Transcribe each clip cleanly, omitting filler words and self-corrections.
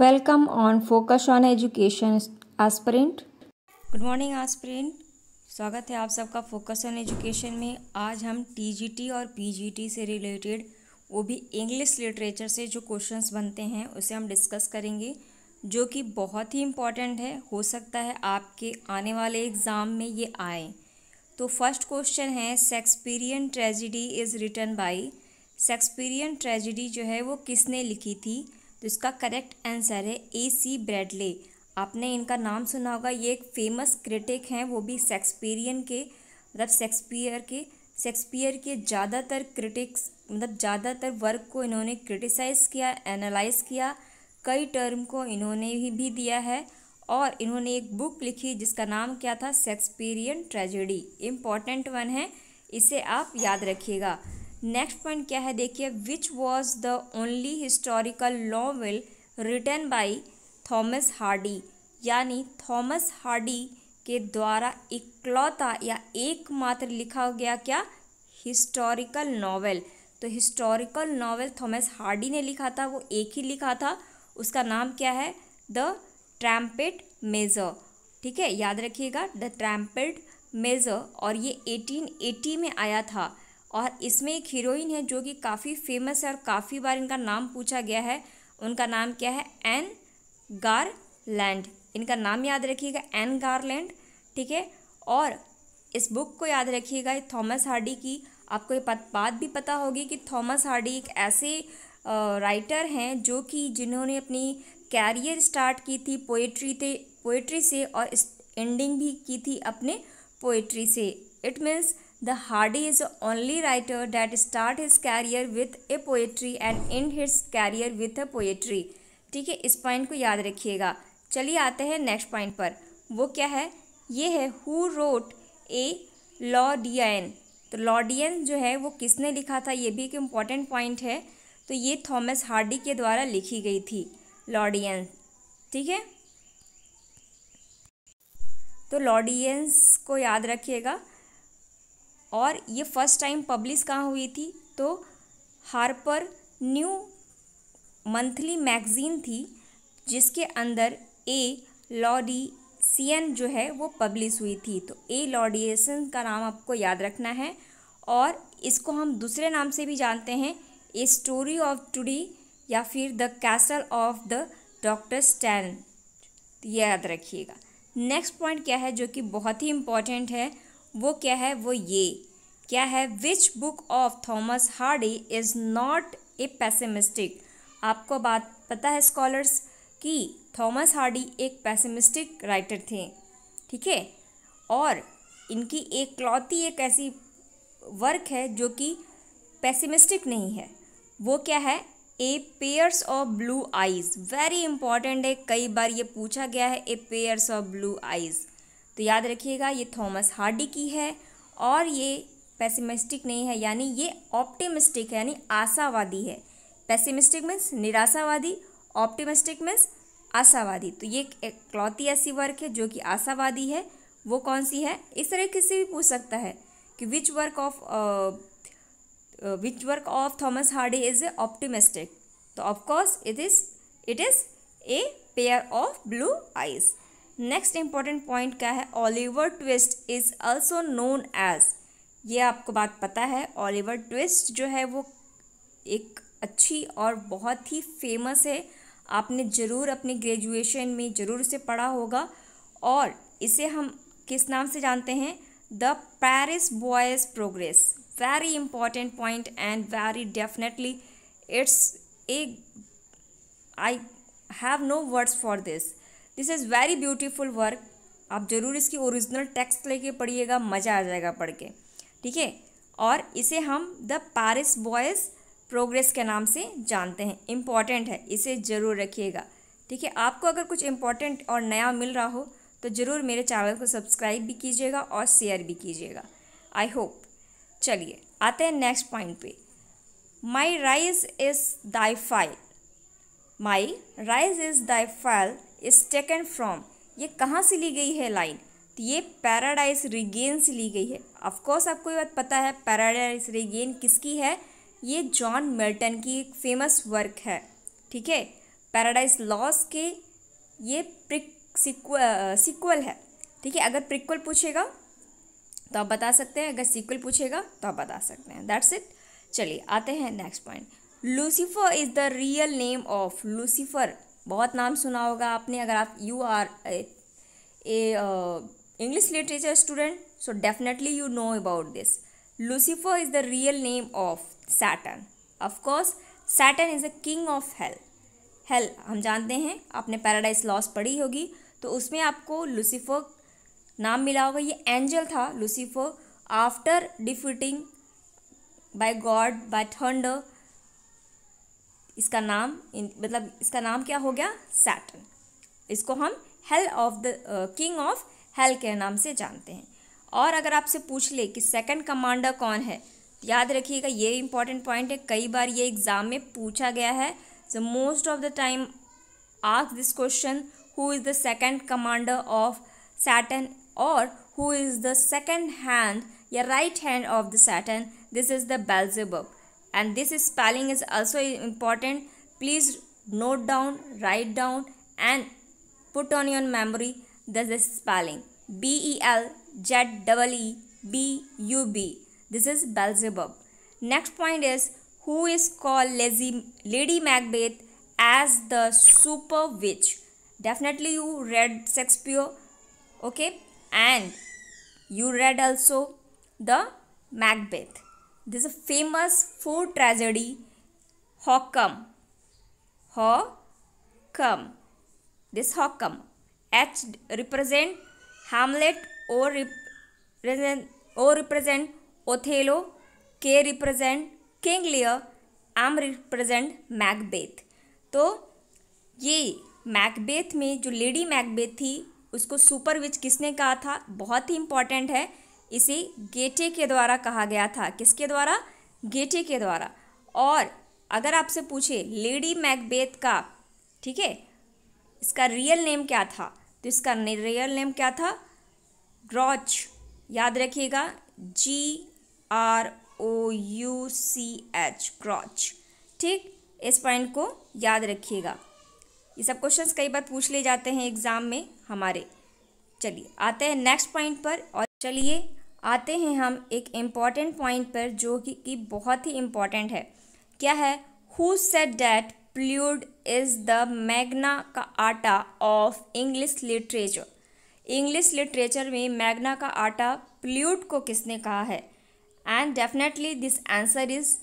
Welcome on Focus on Education Aspirant. Good morning aspirant, स्वागत है आप सबका फोकस ऑन एजुकेशन में। आज हम टीजीटी और पीजीटी से रिलेटेड वो भी इंग्लिश लिटरेचर से जो क्वेश्चंस बनते हैं उसे हम डिस्कस करेंगे, जो कि बहुत ही इम्पॉर्टेंट है। हो सकता है आपके आने वाले एग्ज़ाम में ये आए। तो फर्स्ट क्वेश्चन है, Shakespearean tragedy is written by. Shakespearean tragedy जो है वो किसने लिखी थी? तो इसका करेक्ट आंसर है AC ब्रैडले। आपने इनका नाम सुना होगा। ये एक फेमस क्रिटिक हैं, वो भी शेक्सपियरियन के मतलब शेक्सपियर के ज़्यादातर क्रिटिक्स मतलब ज़्यादातर वर्क को इन्होंने क्रिटिसाइज़ किया, एनालाइज किया। कई टर्म को इन्होंने भी दिया है और इन्होंने एक बुक लिखी जिसका नाम क्या था? Shakespearean tragedy. इम्पॉर्टेंट वन है, इसे आप याद रखिएगा। नेक्स्ट पॉइंट क्या है देखिए, which was the only historical novel written by Thomas Hardy. यानी थॉमस हार्डी के द्वारा इकलौता या एकमात्र लिखा गया क्या? Historical novel. तो हिस्टोरिकल नॉवेल थॉमस हार्डी ने लिखा था, वो एक ही लिखा था। उसका नाम क्या है? The trumpet major. ठीक है, याद रखिएगा, द ट्रैम्पेट मेजर। और ये 1880 में आया था। और इसमें एक हीरोइन है जो कि काफ़ी फेमस है और काफ़ी बार इनका नाम पूछा गया है। उनका नाम क्या है? Anne Garland. इनका नाम याद रखिएगा, एन गारलैंड। ठीक है, और इस बुक को याद रखिएगा, थॉमस हार्डी की। आपको ये बात भी पता होगी कि थॉमस हार्डी एक ऐसे राइटर हैं जो कि जिन्होंने अपनी कैरियर स्टार्ट की थी पोएट्री से और एंडिंग भी की थी अपने पोएट्री से। It means The Hardy is the only writer that start his career with a poetry and end his career with a poetry. ठीक है, इस पॉइंट को याद रखिएगा। चलिए आते हैं नेक्स्ट पॉइंट पर। वो क्या है? ये है Who wrote a Laudian। तो लॉडियन जो है वो किसने लिखा था? ये भी एक इम्पॉर्टेंट पॉइंट है। तो ये थॉमस हार्डी के द्वारा लिखी गई थी लॉडियन। ठीक है, तो लॉडियंस को याद रखिएगा। और ये फर्स्ट टाइम पब्लिश कहाँ हुई थी? तो हार्पर न्यू मंथली मैगज़ीन थी, जिसके अंदर ए लॉडिसियन जो है वो पब्लिश हुई थी। तो ए लॉडिसियन का नाम आपको याद रखना है। और इसको हम दूसरे नाम से भी जानते हैं, ए स्टोरी ऑफ टुडे या फिर the castle of the doctor stand. ये याद रखिएगा। नेक्स्ट पॉइंट क्या है जो कि बहुत ही इम्पॉर्टेंट है? वो क्या है? वो ये क्या है? Which book of Thomas Hardy is not a pessimistic. आपको बात पता है स्कॉलर्स कि थॉमस हार्डी एक पेसिमिस्टिक राइटर थे। ठीक है, और इनकी एक ऐसी वर्क है जो कि पेसिमिस्टिक नहीं है। वो क्या है? A pairs of blue eyes. Very important है, कई बार ये पूछा गया है, a pairs of blue eyes. तो याद रखिएगा, ये थॉमस हार्डी की है और ये पेसिमिस्टिक नहीं है, यानी ये ऑप्टिमिस्टिक है, यानी आशावादी है। पेसिमिस्टिक मीन्स निराशावादी, ऑप्टिमिस्टिक मीन्स आशावादी। तो ये एक इकलौती ऐसी वर्क है जो कि आशावादी है। वो कौन सी है? इस तरह किसी भी पूछ सकता है कि which work of Thomas Hardy is optimistic. तो of course it is a pair of blue eyes. Next important point क्या है? Oliver Twist is also known as. ये आपको बात पता है, ऑलिवर ट्विस्ट जो है वो एक अच्छी और बहुत ही फेमस है। आपने ज़रूर अपने ग्रेजुएशन में ज़रूर इसे पढ़ा होगा। और इसे हम किस नाम से जानते हैं? The parish boy's progress. Very important point and very definitely it's a I have no words for this is very beautiful work. आप ज़रूर इसकी ओरिजिनल टेक्स्ट लेके पढ़िएगा, मज़ा आ जाएगा पढ़ के। ठीक है, और इसे हम द पेरिस बॉयज़ प्रोग्रेस के नाम से जानते हैं। इम्पॉर्टेंट है, इसे ज़रूर रखिएगा। ठीक है, आपको अगर कुछ इम्पॉर्टेंट और नया मिल रहा हो तो ज़रूर मेरे चैनल को सब्सक्राइब भी कीजिएगा और शेयर भी कीजिएगा। I hope. चलिए आते हैं नेक्स्ट पॉइंट पे। My rise is thy file. My rise is thy file is taken from. ये कहाँ से ली गई है लाइन? तो ये पैराडाइज रिगेन से ली गई है। ऑफकोर्स आपको ये बात पता है पैराडाइज रिगेन किसकी है? ये जॉन मिल्टन की एक फेमस वर्क है। ठीक है, पैराडाइज लॉस्ट के ये सीक्वल है, ठीक है। अगर प्रिक्वल पूछेगा तो आप बता सकते हैं, अगर सीक्वल पूछेगा तो आप बता सकते हैं। That's it. चलिए आते हैं next point. Lucifer is the real name of, Lucifer बहुत नाम सुना होगा आपने, अगर आप you are a English literature student, so definitely you know about this. Lucifer is the real name of Saturn. Of course, Saturn is the king of hell. Hell हम जानते हैं, आपने पैराडाइज लॉस्ट पढ़ी होगी, तो उसमें आपको लूसीफर नाम मिला होगा। ये एंजल था Lucifer, after defeating by God by thunder, इसका नाम मतलब इसका नाम क्या हो गया, सैटर्न। इसको हम hell of the king of hell के नाम से जानते हैं। और अगर आपसे पूछ ले कि सेकंड कमांडर कौन है, याद रखिएगा ये इंपॉर्टेंट पॉइंट है, कई बार ये एग्जाम में पूछा गया है। So most of the time ask this question, who is the second commander of Saturn और who is the second hand या right hand of the Saturn, this is the Beelzebub. And this spelling is also important, please note down, write down and put on your memory this is spelling, Belzebub. This is Beelzebub. Next point is, who is called Lady Macbeth as the super witch? Definitely you read Shakespeare, okay, and you read also the Macbeth. This is a famous folk tragedy. How come? This Hawcom, H represent Hamlet, O represent Othello, K represent King Lear, M represent Macbeth। तो ये Macbeth में जो lady Macbeth थी उसको super विच किसने कहा था, बहुत ही इंपॉर्टेंट है, इसे गेटे के द्वारा कहा गया था। किसके द्वारा, गेटे के द्वारा। और अगर आपसे पूछे लेडी मैकबेथ का, ठीक है, इसका रियल नेम क्या था, तो इसका रियल नेम क्या था, ग्रॉच। याद रखिएगा, GROUCH, ग्रॉच। ठीक, इस पॉइंट को याद रखिएगा, ये सब क्वेश्चंस कई बार पूछ ले जाते हैं एग्जाम में हमारे। चलिए आते हैं नेक्स्ट पॉइंट पर, और चलिए आते हैं हम एक इम्पॉर्टेंट पॉइंट पर जो कि बहुत ही इम्पॉर्टेंट है। क्या है, who said that Plude is the Magna Carta of English literature. English literature में मैग्ना कार्टा प्लूड को किसने कहा है, and definitely this answer is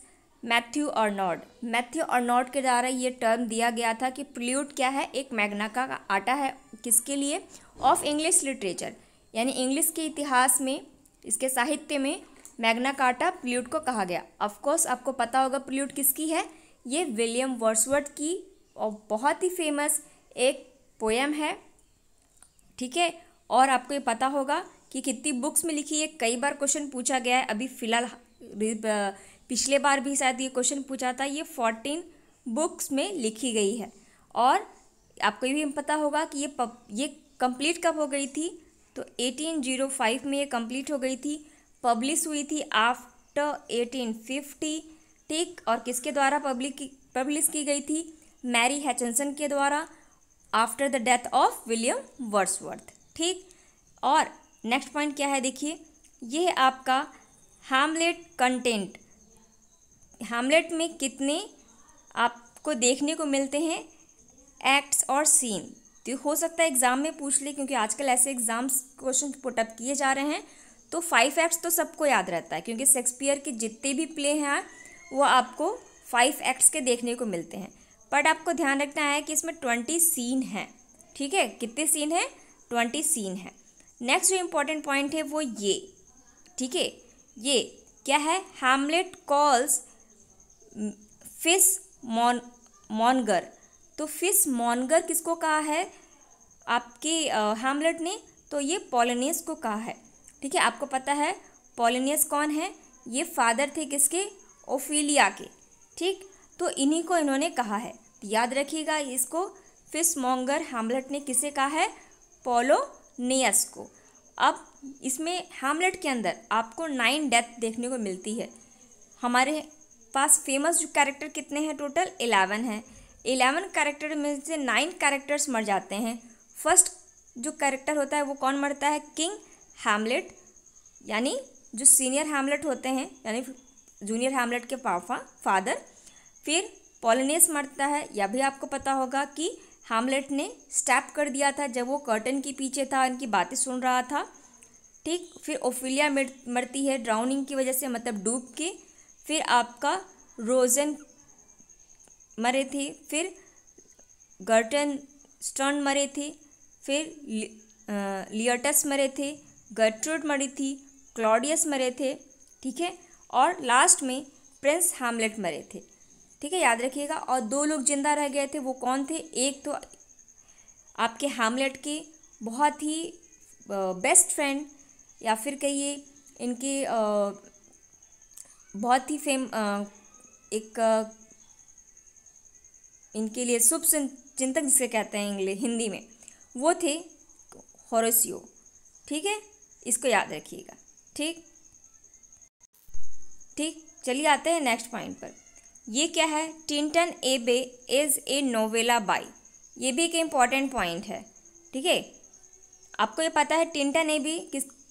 Matthew Arnold. Matthew Arnold के द्वारा ये टर्म दिया गया था कि प्लूड क्या है, एक मैग्ना कार्टा है, किसके लिए, ऑफ इंग्लिश लिटरेचर, यानी इंग्लिश के इतिहास में, इसके साहित्य में मैग्ना कार्टा प्लूड को कहा गया। ऑफकोर्स आपको पता होगा प्लूड किसकी है, ये विलियम वर्ड्सवर्थ की और बहुत ही फेमस एक पोएम है, ठीक है। और आपको ये पता होगा कि कितनी बुक्स में लिखी है, कई बार क्वेश्चन पूछा गया है, अभी फ़िलहाल पिछले बार भी शायद ये क्वेश्चन पूछा था, ये 14 बुक्स में लिखी गई है। और आपको ये भी पता होगा कि ये कंप्लीट कब हो गई थी, तो 1805 में ये कंप्लीट हो गई थी, पब्लिश हुई थी आफ्टर 1850, ठीक। और किसके द्वारा पब्लिश की गई थी, मैरी हैचनसन के द्वारा, after the death of William Wordsworth, ठीक। और नेक्स्ट पॉइंट क्या है, देखिए, ये है आपका हैमलेट कंटेंट। हैमलेट में कितने आपको देखने को मिलते हैं एक्ट्स और सीन, तो हो सकता है एग्ज़ाम में पूछ ले, क्योंकि आजकल ऐसे एग्जाम्स क्वेश्चन पुटअप किए जा रहे हैं। तो 5 एक्ट्स तो सबको याद रहता है, क्योंकि शेक्सपियर के जितने भी प्ले हैं वो आपको 5 एक्ट्स के देखने को मिलते हैं। बट आपको ध्यान रखना है कि इसमें 20 सीन हैं, ठीक है। कितने सीन हैं, 20 सीन हैं। नेक्स्ट जो इम्पोर्टेंट पॉइंट है वो ये, ठीक है, ये क्या है, हैमलेट कॉल्स फिश मॉन्गर। तो फिश मॉन्गर किसको कहा है आपके हैमलेट ने, तो ये पोलिनियस को कहा है, ठीक है। आपको पता है पोलिनियस कौन है, ये फादर थे किसके, ओफिलिया के, ठीक। तो इन्हीं को इन्होंने कहा है, याद रखिएगा इसको, फिश मॉन्गर हैमलेट ने किसे कहा है, पोलिनियस को। अब इसमें हैमलेट के अंदर आपको 9 डेथ देखने को मिलती है। हमारे पास फेमस जो कैरेक्टर कितने हैं, टोटल 11 हैं। 11 कैरेक्टर में से 9 कैरेक्टर्स मर जाते हैं। फर्स्ट जो कैरेक्टर होता है वो कौन मरता है? किंग हैमलेट, यानी जो सीनियर हैमलेट होते हैं, यानी जूनियर हैमलेट के फादर। फिर पॉलिनेस मरता है। यह भी आपको पता होगा कि हैमलेट ने स्टैप कर दिया था जब वो कर्टन के पीछे था, उनकी बातें सुन रहा था। ठीक। फिर ओफिलिया मरती है ड्राउनिंग की वजह से, मतलब डूब के। फिर आपका रोजन मरे थे। फिर गर्टन स्टर्न मरे थे। फिर लियटस मरे थे। गर्ट्रूड मरी थी। क्लॉडियस मरे थे। ठीक है। और लास्ट में प्रिंस हैमलेट मरे थे। ठीक है, याद रखिएगा। और 2 लोग जिंदा रह गए थे, वो कौन थे? एक तो आपके हैमलेट के बहुत ही बेस्ट फ्रेंड, या फिर कहिए इनके बहुत ही इनके लिए शुभ चिंतक जिसे कहते हैं हिंदी में, वो थे होरेसियो। ठीक है, इसको याद रखिएगा। ठीक, चलिए आते हैं नेक्स्ट पॉइंट पर। ये क्या है? टिंटन एबे इज़ ए नोवेला बाय। ये भी एक इम्पॉर्टेंट पॉइंट है। ठीक है, आपको ये पता है टिंटन एबे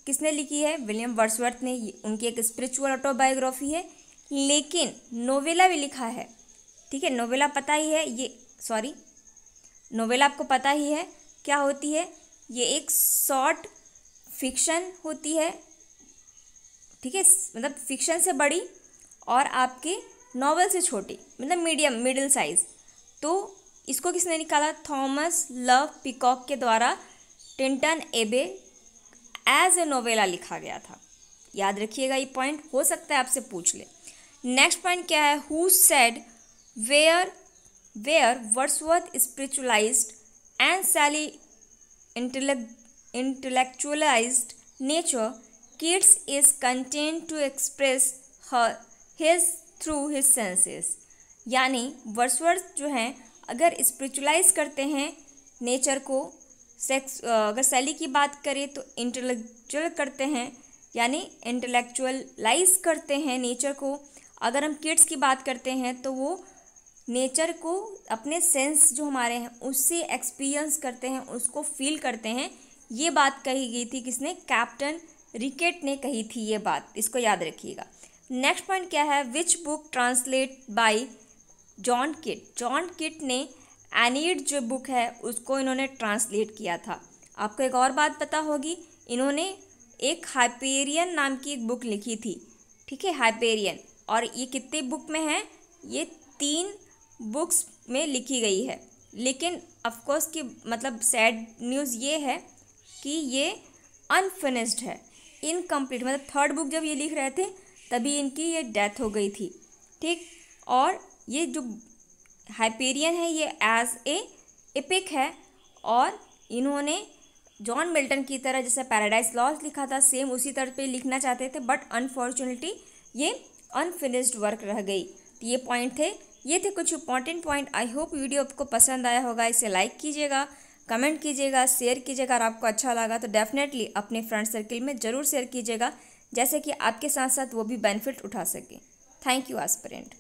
किसने लिखी है? विलियम वर्ड्सवर्थ ने। उनकी एक स्पिरिचुअल ऑटोबायोग्राफी है, लेकिन नोवेला भी लिखा है। ठीक है, नोवेला पता ही है नोवेला आपको पता ही है क्या होती है? ये एक शॉर्ट फिक्शन होती है। ठीक है, मतलब फिक्शन से बड़ी और आपके नॉवल से छोटी, मतलब मिडिल साइज। तो इसको किसने निकाला? थॉमस लव पीकॉक के द्वारा टिंटन एबे एज ए नोवेला लिखा गया था। याद रखिएगा, ये पॉइंट हो सकता है आपसे पूछ ले। नेक्स्ट पॉइंट क्या है? Who said where Wordsworth spiritualized and Shelley intellectualized nature, Keats is content to express his through his senses. यानी वर्ड्सवर्थ जो हैं अगर स्पिरिचुअलाइज करते हैं नेचर को, अगर सैली की बात करें तो इंटेलेक्चुअल करते हैं, यानी इंटेलेक्चुअलाइज करते हैं नेचर को। अगर हम किड्स की बात करते हैं तो वो नेचर को अपने सेंस जो हमारे हैं उससे एक्सपीरियंस करते हैं, उसको फील करते हैं। ये बात कही गई थी किसने? कैप्टन रिकेट ने कही थी ये बात, इसको याद रखिएगा। नेक्स्ट पॉइंट क्या है? Which book translate bye John kit. John kit ने एनीड जो बुक है उसको इन्होंने ट्रांसलेट किया था। आपको एक और बात पता होगी, इन्होंने एक हाइपेरियन नाम की एक बुक लिखी थी। ठीक है, हाइपेरियन। और ये कितने बुक में है? ये 3 बुक्स में लिखी गई है। लेकिन ऑफकोर्स की मतलब सैड न्यूज़ ये है कि ये अनफिनिश्ड है, इनकम्प्लीट। मतलब 3rd बुक जब ये लिख रहे थे तभी इनकी ये डेथ हो गई थी। ठीक। और ये जो हाइपेरियन है ये एज ए एपिक है, और इन्होंने जॉन मिल्टन की तरह जैसे पैराडाइज लॉस्ट लिखा था सेम उसी तरह पे लिखना चाहते थे, बट अनफॉर्चुनेटली ये अनफिनिश्ड वर्क रह गई। तो ये पॉइंट थे, ये थे कुछ important point. I hope video आपको पसंद आया होगा। इसे लाइक कीजिएगा, कमेंट कीजिएगा, शेयर कीजिएगा। और आपको अच्छा लगा तो डेफिनेटली अपने फ्रेंड सर्किल में ज़रूर शेयर कीजिएगा, जैसे कि आपके साथ साथ वो भी बेनिफिट उठा सके। Thank you aspirant.